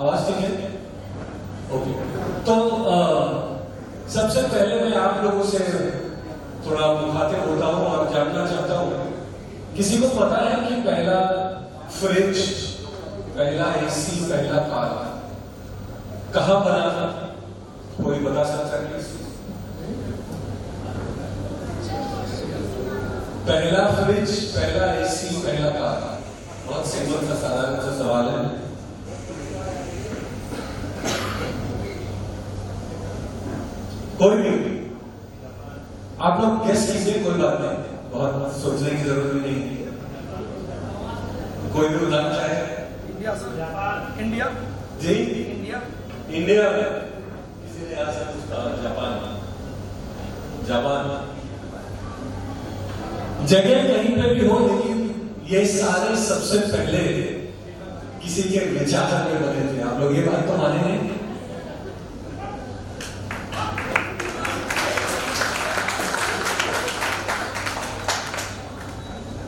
आवाज ठीक है? ओके। तो सबसे पहले मैं आप लोगों से थोड़ा मुखातिब होता हूं और जानना चाहता हूं, किसी को पता है कि पहला फ्रिज, पहला एसी, पहला कार कहां बना था? कोई बता सकता है? पहला फ्रिज, पहला एसी, पहला कार। बहुत सिंपल सा साधारण सा सवाल है। कोई नहीं, आप लोग गेस कीजिए, कोई बात नहीं, बहुत सोचने की जरूरत भी नहीं। कोई भी बताना चाहे? India sir. जापान। इंडिया जी? इंडिया। इंडिया। किसी ने यहाँ से कुछ कहा? जापान। जापान जगह कहीं पे भी हो, लेकिन ये सारे सबसे पहले किसी के विचार में बने थे। आप लोग ये बात तो मानेंगे?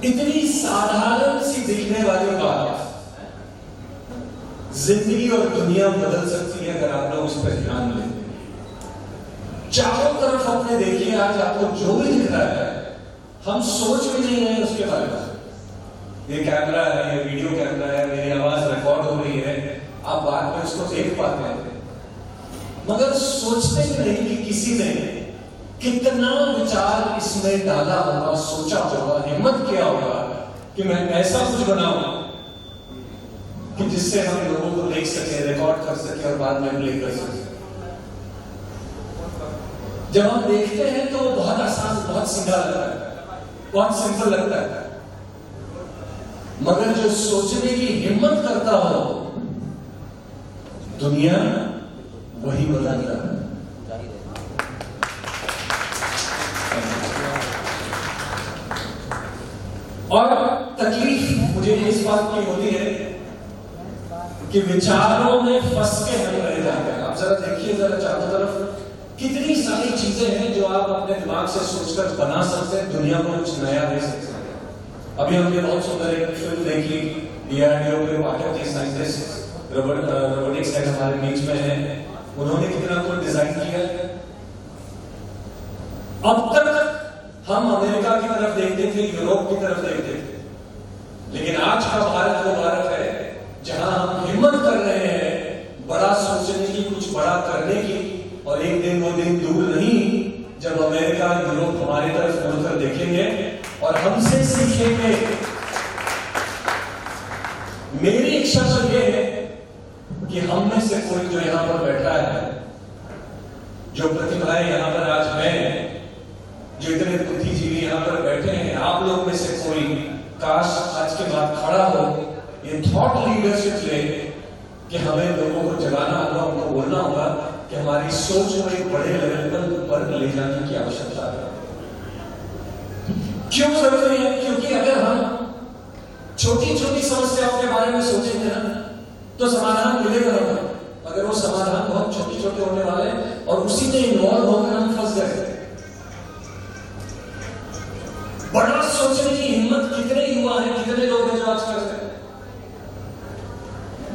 इतनी साधारण सी दिखने वाली बात जिंदगी और दुनिया बदल सकती है अगर आप लोग उस पर ध्यान दें। चारों तरफ अपने देखिए, आज आपको जो भी दिख रहा है हम सोच भी नहीं रहे उसके बारे में। ये कैमरा है, ये वीडियो कैमरा है, मेरी आवाज रिकॉर्ड हो रही है, आप बाद में उसको देख पाते हैं, मगर सोचते ही नहीं कि किसी ने कितना विचार इसमें डाला होगा, सोचा होगा, हिम्मत किया होगा कि मैं ऐसा कुछ बनाऊं कि जिससे हम लोगों को देख सके, रिकॉर्ड कर सके और बाद में प्ले कर सके। जब हम देखते हैं तो बहुत आसान, बहुत सीधा लगता है, बहुत सिंपल लगता है, मगर जो सोचने की हिम्मत करता हो, दुनिया वही बदलता है। और तकलीफ मुझे इस बात की होती है कि विचारों में फंस के हम रह जाते हैं। आप जरा देखिए, जरा चारों तरफ कितनी सारी चीजें हैं जो आप अपने दिमाग से सोचकर बना सकते हैं, दुनिया को कुछ नया दे सकते हैं। अभी हमने बहुत सुंदर एक फिल्म देखी, DRDO के भारतीय साइंटिस्ट रोबोटिक्स सेट हमारे बीच में है, उन्होंने कितना कुछ डिजाइन किया। अब तक हम अमेरिका की तरफ देखते थे, यूरोप की तरफ देखते थे, लेकिन आज का भारत वो भारत है जहां हम हिम्मत कर रहे हैं बड़ा सोचने की, कुछ बड़ा करने की। और एक दिन वो दिन दूर नहीं जब अमेरिका, यूरोप हमारी तरफ मुड़कर देखेंगे और हमसे सीखेंगे। मेरी इच्छा तो ये है कि हम में से कोई जो यहां पर बैठा है, जो प्रतिभाएं यहां पर आज हैं, जो इतने बुद्धिजीवी यहां पर बैठे हैं, आप लोग में से कोई काश आज के बाद खड़ा हो, ये थॉट लीडरशिप ले कि हमें लोगों को जगाना होगा, उनको बोलना होगा कि हमारी सोच को एक बड़े लेवल पर ले जाने की आवश्यकता है। क्यों जरूरी है? क्योंकि अगर हम छोटी छोटी समस्याओं के बारे में सोचेंगे ना तो समाधान मिलेगा ना, अगर वो समाधान बहुत छोटे छोटे होने वाले और उसी में इन्वॉल्व होकर हम फंस गए। बड़ा सोचने की हिम्मत कितने युवा हैं, कितने लोग हैं जो आज करते हैं।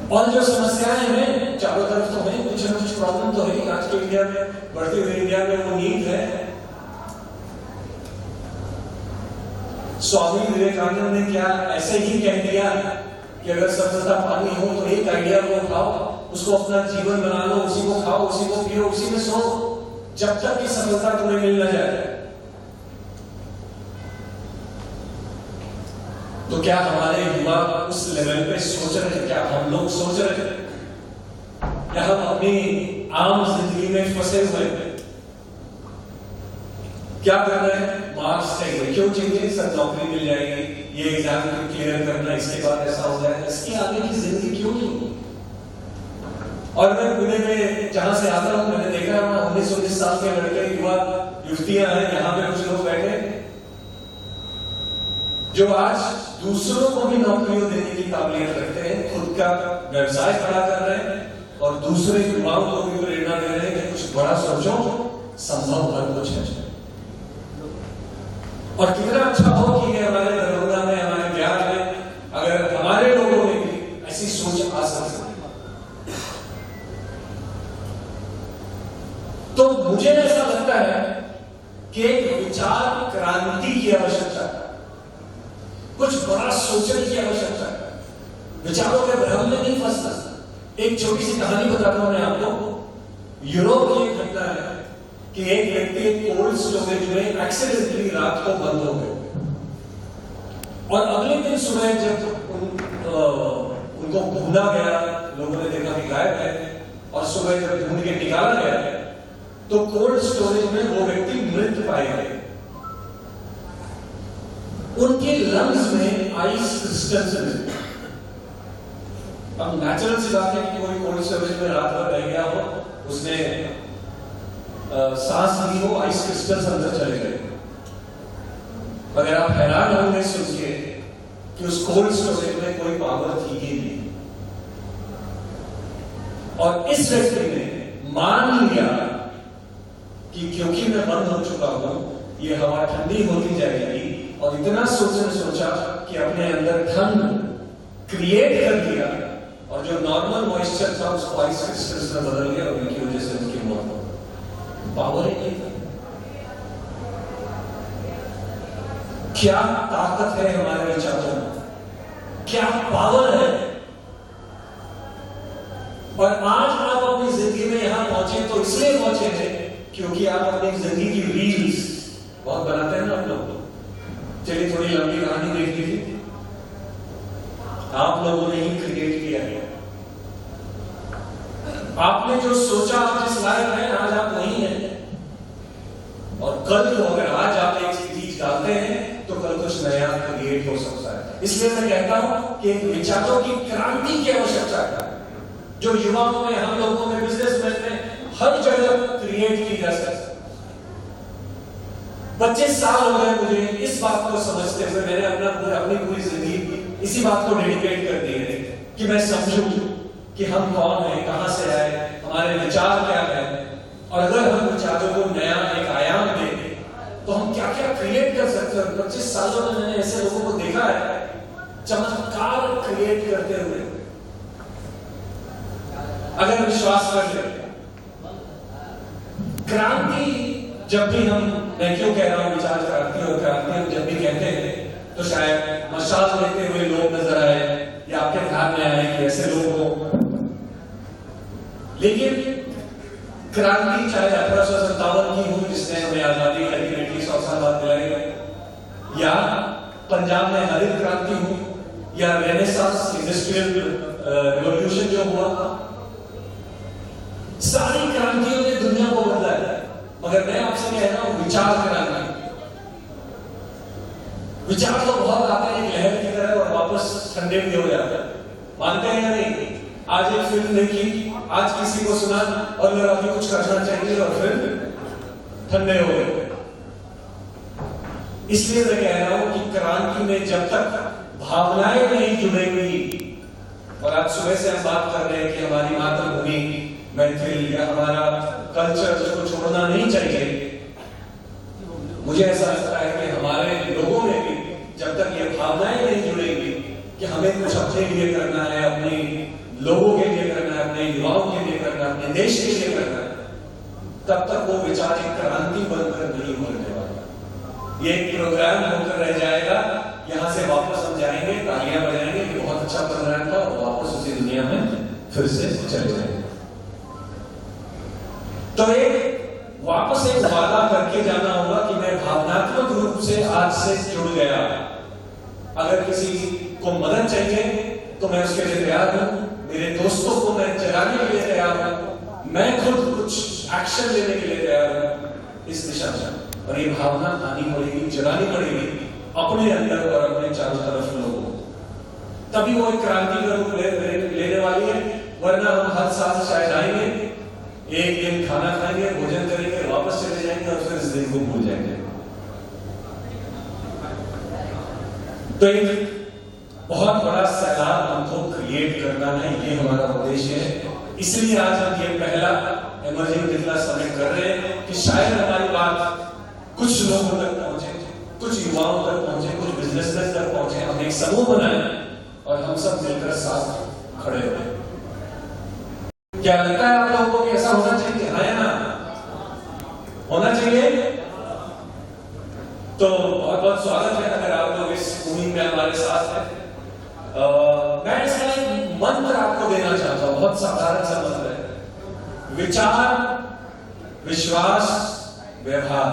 और जो समस्याएं हैं चारों तरफ तो है, कुछ ना कुछ प्रॉब्लम तो है आज के इंडिया में, बढ़ती हुई इंडिया में वो नीड है। स्वामी विवेकानंद ने क्या ऐसे ही कह दिया कि अगर सफलता पानी हो तो एक आइडिया को उठाओ, उसको अपना जीवन बना लो, उसी को खाओ, उसी को पियो, उसी में सो, जब तक कि सफलता तुम्हें मिल न जाए। तो क्या हमारे युवा उस लेवल पे सोच रहे हैं? क्या हम लोग सोच रहे हैं या हम अपनी आम जिंदगी में फंसे हुए हैं? क्या कर रहे हैं? मार्क्स चाहिए, क्यों चाहिए? सर नौकरी मिल जाएगी, ये एग्जाम क्लियर करना, इसके बाद ऐसा हो जाए, इसके आगे की जिंदगी क्यों नहीं? और मैं पुणे में जहां से आता हूं, मैंने देखा 19-19 साल के लड़के, युवा युवतियां हैं, यहाँ पे कुछ लोग बैठे जो आज दूसरों को भी नौकरियों देने की काबिलियत रखते हैं, खुद का व्यवसाय खड़ा कर रहे हैं और दूसरे युवाओं को भी प्रेरणा दे रहे हैं कि कुछ बड़ा सोचो, संभव हर कुछ है। और कितना अच्छा हो कि हमारे दरभंगा में, हमारे बिहार में अगर हमारे लोगों में भी ऐसी सोच आ सकती है। तो मुझे ऐसा लगता है कि एक विचार क्रांति की आवश्यकता है, कुछ बड़ा सोचने की आवश्यकता है, विचारों के भ्रम में नहीं फंसना। एक छोटी सी कहानी बताता हूं मैं आपको। यूरोप की एक घटना है कि एक व्यक्ति कोल्ड स्टोरेज में एक्सीडेंटली रात को बंद हो गए और अगले दिन सुबह जब उनको ढूंढा गया, लोगों ने देखा कि गायब है, और सुबह जब ढूंढ के निकाला गया तो कोल्ड स्टोरेज में वो व्यक्ति मृत पाए गए। उनके लंग्स में आइस क्रिस्टल्स मिले। अब नेचुरल सी बात है कि कोई कोल्ड स्टोरेज में रात भर रह गया हो, उसने सांस ली हो, आइस क्रिस्टल्स अंदर चले गए। मगर आप हैरान होंगे सुन के कि उस कोल्ड स्टोरेज में कोई पावर थी ही नहीं। और इस व्यक्ति ने मान लिया कि क्योंकि मैं बंद हो चुका हूं, ये हवा ठंडी होती जाएगी, और इतना सोचा कि अपने अंदर ठंड क्रिएट कर दिया, और जो नॉर्मल मॉइस्चर था उसको आइस क्रिस्टल्स में बदल गया, और इनकी वजह से उनकी मौत हो। पावर है क्या ताकत है हमारे विचारों में, क्या पावर है। और आज आप अपनी जिंदगी में यहां पहुंचे तो इसलिए पहुंचे हैं क्योंकि आप अपनी जिंदगी की रील्स बहुत बनाते हैं ना आप लोग। चलिए थोड़ी लंबी कहानी देख लीजिए। आप लोगों ने ही क्रिएट किया है। आपने जो सोचा आप जिस लायक है, आज आप वही हैं। और कल को अगर आज आप एक चीज डालते हैं तो कल कुछ नया क्रिएट हो सकता है। इसलिए मैं कहता हूं कि विचारों की क्रांति की आवश्यकता है, जो युवाओं में, हम लोगों में, बिजनेसमैन में, हर जगह क्रिएट की जा सकती है। 25 साल हो गए मुझे इस बात को समझते हुए। मैंने अपनी पूरी जिंदगी इसी बात को डेडिकेट कर दी है कि मैं समझूं कि हम कौन हैं, कहां से आए, हमारे विचार क्या है, और अगर हम विचारों को नया एक आयाम दें तो हम क्या क्या क्रिएट कर सकते हैं। 25 सालों में मैंने ऐसे लोगों को देखा है चमत्कार क्रिएट करते हुए। अगर विश्वास कर ले, क्रांति जब भी मैं क्यों कह रहा हूं विचार क्रांति और क्रांति, हम जब भी कहते हैं तो शायद मशाल लेते हुए लोग नजर आए या आपके ध्यान में आए कि ऐसे लोग हो। लेकिन क्रांति चाहे 1857 की हो जिसने हमें आजादी अल्टीमेटली 100 साल बाद दिलाई, या पंजाब में हरित क्रांति हो, या रेनेसांस इंडस्ट्रियल रिवॉल्यूशन जो हुआ, सारी क्रांतियों ने दुनिया को बदला है। मगर मैं आपसे कह रहा हूं विचार क्रांति। विचार तो बहुत आते हैं लहर की तरह और वापस ठंडे भी हो जाते हैं, मानते हैं या नहीं। आज एक फिल्म देखी, आज किसी को सुना और लगा कि कुछ करना चाहिए और फिर ठंडे हो गए। इसलिए मैं कह रहा हूं कि क्रांति में जब तक भावनाएं नहीं जुड़ेंगी, और आज सुबह से हम बात कर रहे हैं कि हमारी मातृभूमि मैथिल या हमारा कल्चर उसको छोड़ना नहीं चाहिए, मुझे ऐसा लगता है कि हमारे लोगों में भी जब तक ये भावनाएं नहीं जुड़ेंगी कि हमें कुछ अपने लिए करना है, अपने लोगों के लिए करना है, अपने युवाओं के लिए करना है, अपने देश के लिए करना है, तब तक वो विचार एक क्रांति बनकर नहीं उभरने वाला। ये एक प्रोग्राम होकर रह जाएगा। यहां से वापस हम जाएंगे, तालियां बजाएंगे कि बहुत अच्छा प्रोग्राम था, और वापस उसी दुनिया में फिर से चले जाएंगे। तो एक वापस एक वादा करके जाना होगा कि मैं भावनात्मक रूप से आज से जुड़ गया। अगर किसी को मदद चाहिए तो मैं उसके लिए तैयार हूं, मेरे दोस्तों को मैं जगाने के लिए तैयार हूं, मैं खुद कुछ एक्शन लेने के लिए तैयार हूं इस दिशा में। और ये भावना आनी पड़ेगी, जगानी पड़ेगी अपने अंदर और अपने चारों तरफ लोगों को, तभी वो एक क्रांति का रूप लेने वाली है। वरना हम हर साल शायद आएंगे, एक दिन खाना खाएंगे, भोजन करेंगे, वापस चले जाएंगे और फिर इस दिन को भूल जाएंगे। तो एक बहुत बड़ा सैलाब हमको क्रिएट करना है, ये हमारा उद्देश्य है। इसलिए आज हम ये पहला इमर्जिंग मिथिला समिट कर रहे हैं कि शायद हमारी बात कुछ लोगों तक पहुंचे, कुछ युवाओं तक पहुंचे, कुछ बिजनेसमैन तक पहुंचे। हम एक समूह बनाए और हम सब मिलकर साथ खड़े हुए। क्या लगता है आप लोगों को कि ऐसा होना चाहिए? हाँ या ना? हमारे साथ है। मैं इसका एक मंत्र आपको देना चाहता हूं, बहुत साधारण सा मंत्र है। विचार, विश्वास, व्यवहार।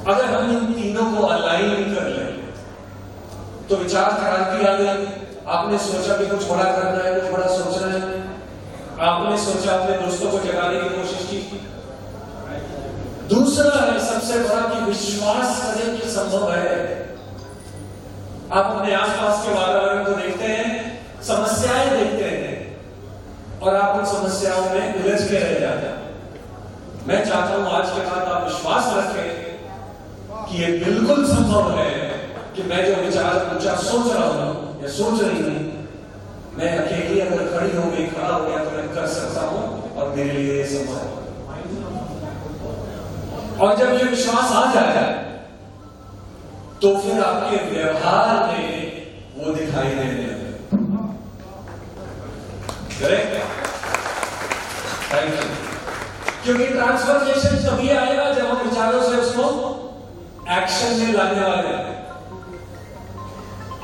अगर हम इन तीनों को अलाइन कर लें तो विचार क्रांति आ गई। आपने सोचा कि कुछ बड़ा करना है, कुछ बड़ा सोचना है, आपने सोचा अपने दोस्तों को जगाने की कोशिश की। दूसरा है सबसे बड़ा कि विश्वास करें कि संभव है। आप अपने आसपास के वातावरण को देखते हैं, समस्याएं देखते हैं और आप उन समस्याओं में उलझ के रह जाते हैं। मैं चाहता हूं आज के बाद आप विश्वास रखें कि ये बिल्कुल संभव है कि मैं जो विचार ऊंचा सोच रहा हूं या सोच रही हूं, मैं अकेली अगर खड़ी हो गई, खड़ा हो गया तो मैं कर सकता हूं और मेरे लिए ये संभव है। और जब ये विश्वास आ जाए तो फिर आपके व्यवहार में वो दिखाई देने लगे। करेक्ट? Thank you. क्योंकि ट्रांसफॉर्मेशन तभी आएगा जब हम विचारों से उसको एक्शन में लाने वाले हैं।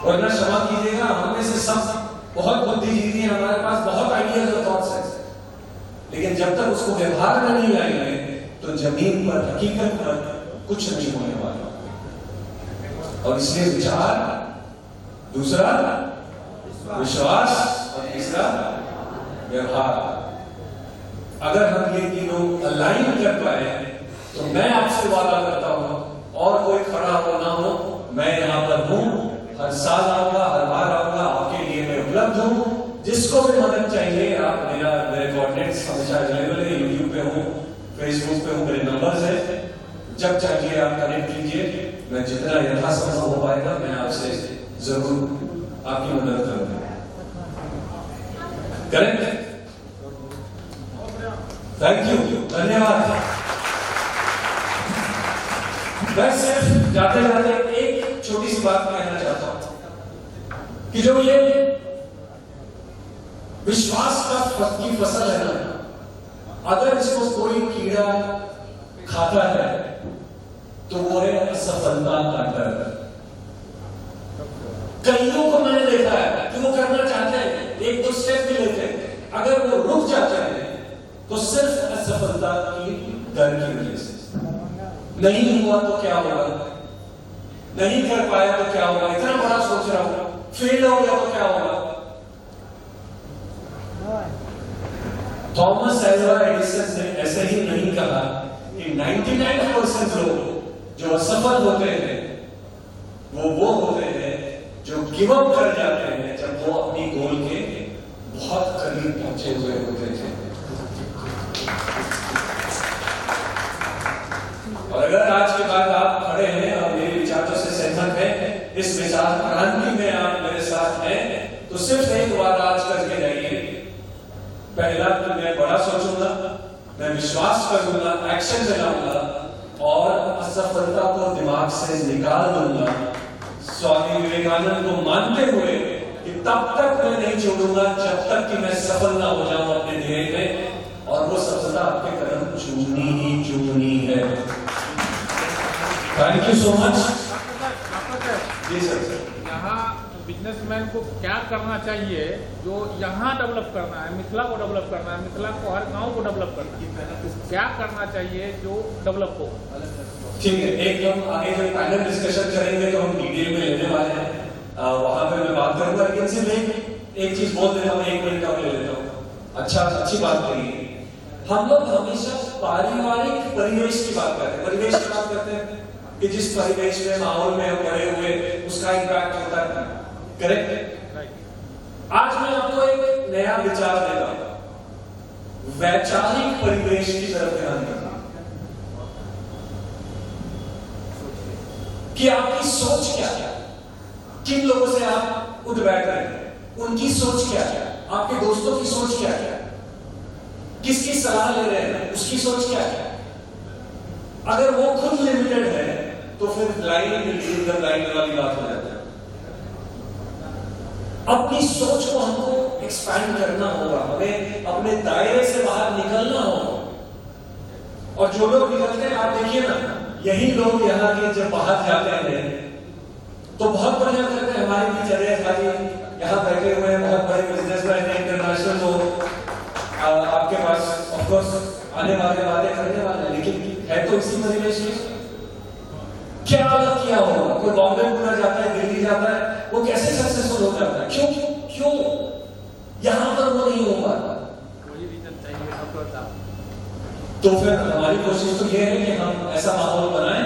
वरना क्षमा कीजिएगा, हम में से सब बहुत बुद्धिजीवी हैं, हमारे पास बहुत आइडियाज और थॉट्स हैं, लेकिन जब तक उसको व्यवहार में नहीं लाएंगे तो जमीन पर, हकीकत पर कुछ नहीं होने वाला। और इसलिए विचार, दूसरा विश्वास और तीसरा व्यवहार। अगर हम ये तीनों अलाइन कर पाए तो मैं आपसे वादा करता हूं, और कोई खड़ा हो ना हो, मैं यहां पर हूं, हर साल आऊंगा, हर बार आऊंगा, आपके लिए मैं उपलब्ध हूं। जिसको भी मदद चाहिए, आप मेरे कोऑर्डिनेट्स हमेशा अवेलेबल है, यूट्यूब पे हूं, फेसबुक पे हूं, मेरे नंबर्स है। जब चाहिए आप कनेक्ट कीजिए, मैं जितना यथासंभव हो पाएगा मैं आपसे जरूर आपकी मदद करूंगा। करेक्ट? थैंक यू, धन्यवाद। मैं सिर्फ जाते जाते एक छोटी सी बात कहना चाहता हूं कि जो ये विश्वास की फसल है ना, अगर इसको कोई कीड़ा खाता है तो वो है असफलता का डर। कईयों को मैंने देखा है कि वो करना चाहते हैं, एक दो स्टेप भी लेते हैं, अगर वो रुक जाते हैं तो सिर्फ असफलता की डर की वजह से। नहीं हुआ तो क्या होगा, नहीं कर पाया तो क्या होगा, इतना बड़ा सोच रहा हूं, फेल हो गया तो क्या होगा। थॉमस एल्वा एडिसन ने ऐसे ही नहीं कहा कि 99% लोग जो असफल होते हैं वो होते हैं जो गिव अप कर जाते हैं जब वो अपनी गोल के बहुत करीब पहुंचे हुए होते थे। और अगर आज के बाद आप खड़े हैं और मेरे विचारों से सहमत हैं, इस विचार क्रांति में आप मेरे साथ हैं, तो सिर्फ एक बात आज करके जाइए। पहला कि मैं बड़ा सोचूंगा, मैं विश्वास करूंगा, एक्शन में लाऊंगा और असफलता को दिमाग से निकाल दूंगा, स्वामी विवेकानंद को मानते हुए कि तब तक मैं नहीं छोड़ूंगा जब तक कि मैं सफल ना हो जाऊं अपने ध्येय में, और वो सफलता आपके कदम चूमनी ही चूमनी है। Thank you so much. Ji sir. यहाँ बिजनेसमैन को क्या करना चाहिए, जो यहाँ डेवलप करना है, मिथिला को डेवलप करना है, मिथिला को हर गांव को डेवलप करना है, क्या करना चाहिए जो डेवलप हो? ठीक है, एक हम आगे जब पैनल डिस्कशन करेंगे तो हम डिटेल में लेने वाले हैं, वहां पे मैं बात करूंगा, लेकिन सिर्फ एक चीज बोल देता हूँ, 1 मिनट का ले लेता हूँ। अच्छा, अच्छी बात कही। हम लोग हमेशा पारिवारिक परिवेश की बात करते हैं, परिवेश की बात करते हैं कि जिस परिवेश में, माहौल में हम बड़े हुए, उसका इम्पैक्ट होता है। करेक्ट? आज मैं आपको एक नया विचार देता हूं, वैचारिक परिवेश की तरफ ध्यान देना, कि आपकी सोच क्या है, किन लोगों से आप उठ बैठ रहे हैं, उनकी सोच क्या है, आपके दोस्तों की सोच क्या है, किसकी सलाह ले रहे हैं, उसकी सोच क्या है। अगर वो खुद लिमिटेड है तो फिर लाइन वाली बात हो जाती है। अपनी सोच को हमको एक्सपैंड करना होगा, हमें अपने दायरे से बाहर निकलना होगा। और जो लोग निकलते हैं, आप देखिए ना, यही लोग यहाँ के जब बाहर जाते हैं तो बहुत बढ़िया करते हैं हमारी भी चले खाली यहाँ बैठे हुए हैं बहुत बड़े बिजनेसमैन हैं इंटरनेशनल लोग आपके पास ऑफ कोर्स आने वाले बातें करने वाले हैं, लेकिन है तो इसी में रिलेशनशिप क्या अलग किया होगा। कोई बॉम्बे पूरा जाता है दिल्ली जाता है वो कैसे सक्सेसफुल हो जाता है, क्यों क्यों यहां पर वो नहीं हो पाता। कोई रीजन चाहिए डॉक्टर साहब। तो फिर हमारी कोशिश तो ये है कि हम ऐसा माहौल बनाएं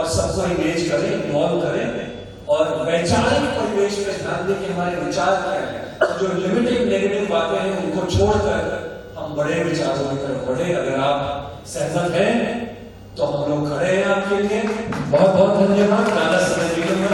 और सबको एंगेज करें इन्वॉल्व करें और वैचारिक परिवेश में ध्यान दें कि हमारे विचार क्या है, और जो लिमिटिंग नेगेटिव बातें हैं उनको छोड़कर हम बड़े विचारों की तरफ बढ़े। अगर आप सहमत हैं तो हम लोग खड़े हैं आपके लिए। बहुत बहुत धन्यवाद। ज्यादा समय नहीं लूंगा।